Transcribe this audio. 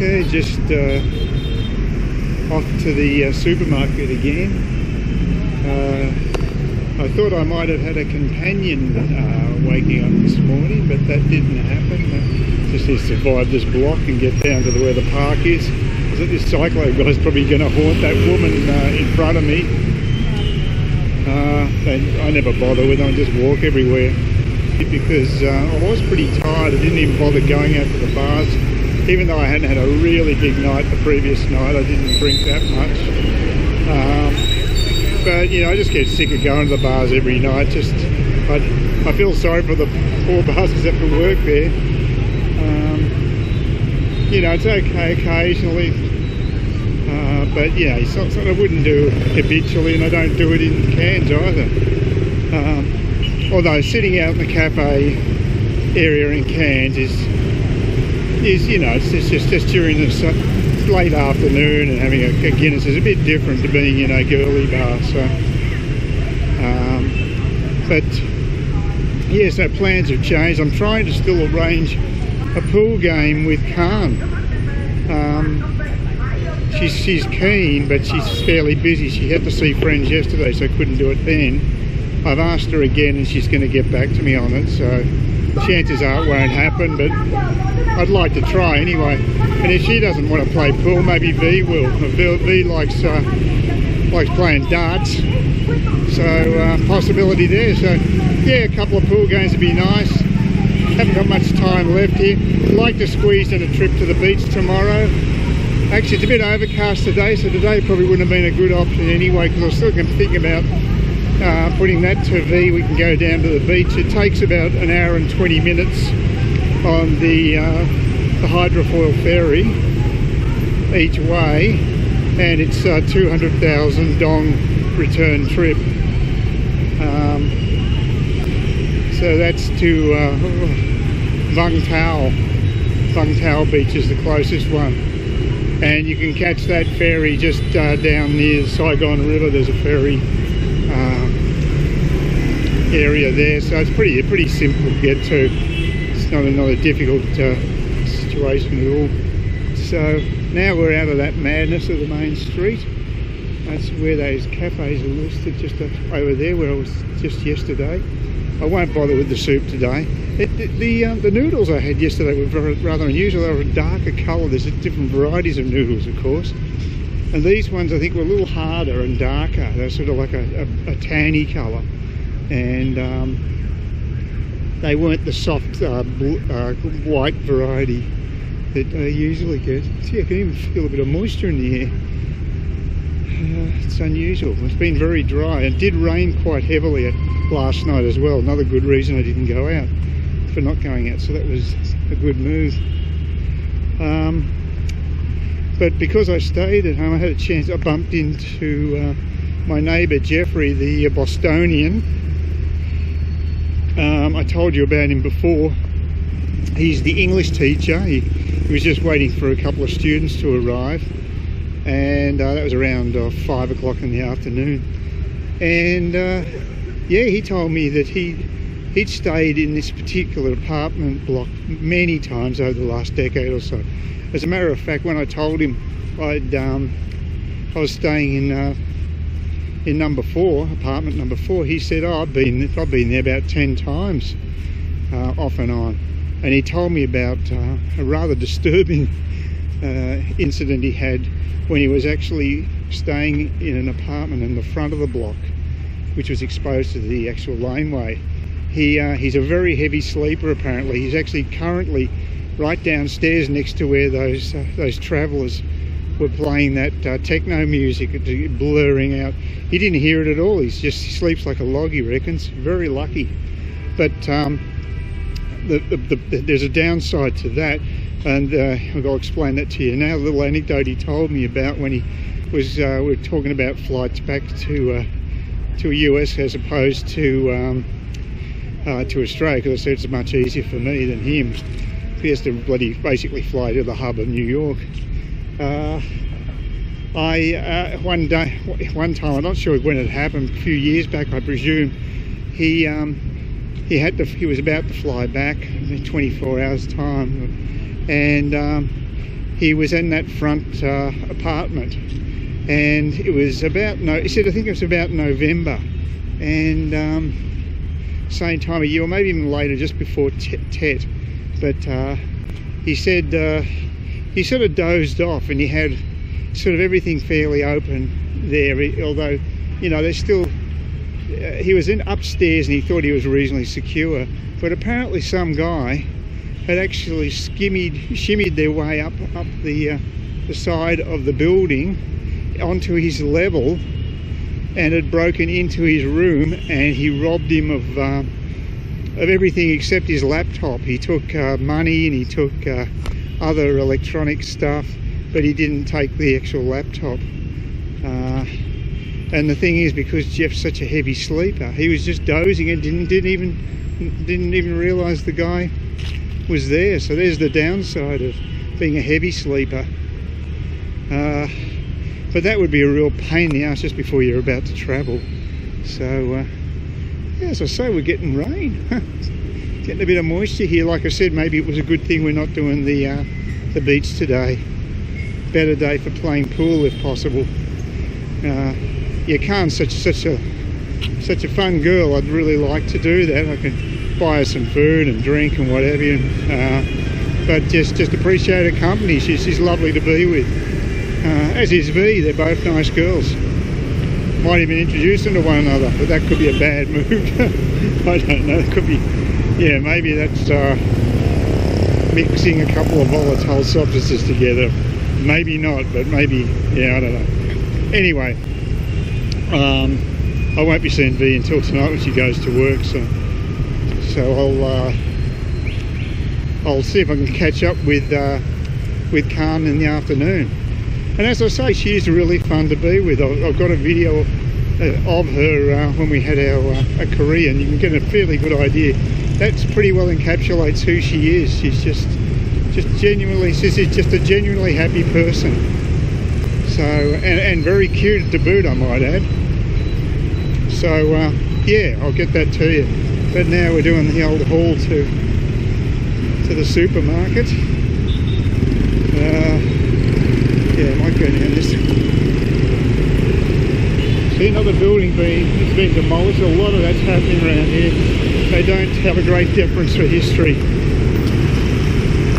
Okay, just off to the supermarket again. I thought I might have had a companion waking up this morning, but that didn't happen. Just to survive this block and get down to where the park is. I think this cyclo guy's probably going to haunt that woman in front of me. I never bother with them, I just walk everywhere. Because I was pretty tired, I didn't even bother going out to the bars. Even though I hadn't had a really big night the previous night, I didn't drink that much. But you know, I just get sick of going to the bars every night. I feel sorry for the poor bastards that have to work there. You know, it's okay occasionally, but yeah, it's something I wouldn't do habitually, and I don't do it in Cairns either. Although sitting out in the cafe area in Cairns is you know, it's just during the late afternoon and having a Guinness is a bit different to being in a girly bar. So, but yeah, so plans have changed. I'm trying to still arrange a pool game with Khan. She's keen, but she's fairly busy. She had to see friends yesterday, so couldn't do it then. I've asked her again, and she's going to get back to me on it. So chances are it won't happen, but I'd like to try anyway. And if she doesn't want to play pool, maybe V will. V likes playing darts, so possibility there. So yeah, a couple of pool games would be nice. Haven't got much time left here. I'd like to squeeze in a trip to the beach tomorrow. Actually, it's a bit overcast today, so today probably wouldn't have been a good option anyway, because I was still thinking about putting that to V. We can go down to the beach. It takes about an hour and 20 minutes on the hydrofoil ferry each way, and it's 200,000 dong return trip. So that's to Vung Tau. Vung Tau beach is the closest one, and you can catch that ferry just down near the Saigon River. There's a ferry area there, so it's pretty simple to get to. It's not a difficult situation at all. So now we're out of that madness of the main street. That's where those cafes are listed, just over there where I was just yesterday. I won't bother with the soup today. The noodles I had yesterday were rather unusual. They were a darker colour. There's different varieties of noodles, of course. And these ones I think were a little harder and darker. They're sort of like a tanny colour. And they weren't the soft white variety that I usually get. See, I can even feel a bit of moisture in the air. It's unusual. It's been very dry. It did rain quite heavily last night as well. Another good reason I didn't go out, for not going out. So that was a good move. But because I stayed at home, I had a chance. I bumped into my neighbour Jeffrey, the Bostonian. I told you about him before. He's the English teacher. He was just waiting for a couple of students to arrive, and that was around 5 o'clock in the afternoon. And yeah, he told me that he'd stayed in this particular apartment block many times over the last decade or so. As a matter of fact, when I told him I was staying in number 4, apartment number 4, he said, "Oh, I've been there about 10 times, off and on." And he told me about a rather disturbing incident he had when he was actually staying in an apartment in the front of the block, which was exposed to the actual laneway. He's a very heavy sleeper apparently. He's actually currently right downstairs next to where those travellers were playing that techno music, blurring out. He didn't hear it at all. He sleeps like a log, he reckons. Very lucky. But there's a downside to that, and I'll explain that to you now. A little anecdote he told me about when he was we were talking about flights back to US as opposed to Australia, because I said it's much easier for me than him. He has to basically fly to the hub of New York. One time, I'm not sure when it happened, a few years back I presume, he was about to fly back in 24 hours time, and he was in that front apartment, and it was about, he said, I think it was about November, and same time of year, or maybe even later, just before Tet. But he said he sort of dozed off, and he had sort of everything fairly open there, although, you know, there's still, he was in upstairs and he thought he was reasonably secure, but apparently some guy had actually shimmied their way up the side of the building onto his level, and had broken into his room, and he robbed him of everything except his laptop. He took money, and he took other electronic stuff, but he didn't take the actual laptop. And the thing is, because Jeff's such a heavy sleeper, he was just dozing and didn't even realise the guy was there. So there's the downside of being a heavy sleeper. But that would be a real pain in the ass just before you're about to travel. So yeah, as I say, we're getting rain. Getting a bit of moisture here. Like I said, maybe it was a good thing we're not doing the beach today. Better day for playing pool if possible. Yeah, Khan's such a fun girl. I'd really like to do that. I can buy her some food and drink and what have you. But just appreciate her company. She's lovely to be with. As is V. They're both nice girls. Might even introduce them to one another, but that could be a bad move. I don't know. It could be. Yeah, maybe that's mixing a couple of volatile substances together. Maybe not, but maybe, yeah, I don't know. Anyway, I won't be seeing V until tonight when she goes to work, so I'll see if I can catch up with Khan in the afternoon. And as I say, she is really fun to be with. I've got a video of her when we had our Korean. You can get a fairly good idea. That's pretty well encapsulates who she is. She's just genuinely, she's just a genuinely happy person. So, and very cute to boot, I might add. So yeah, I'll get that to you. But now we're doing the old haul to the supermarket. Yeah, I might go down this. See another building being demolished. A lot of that's happening around here. They don't have a great deference for history.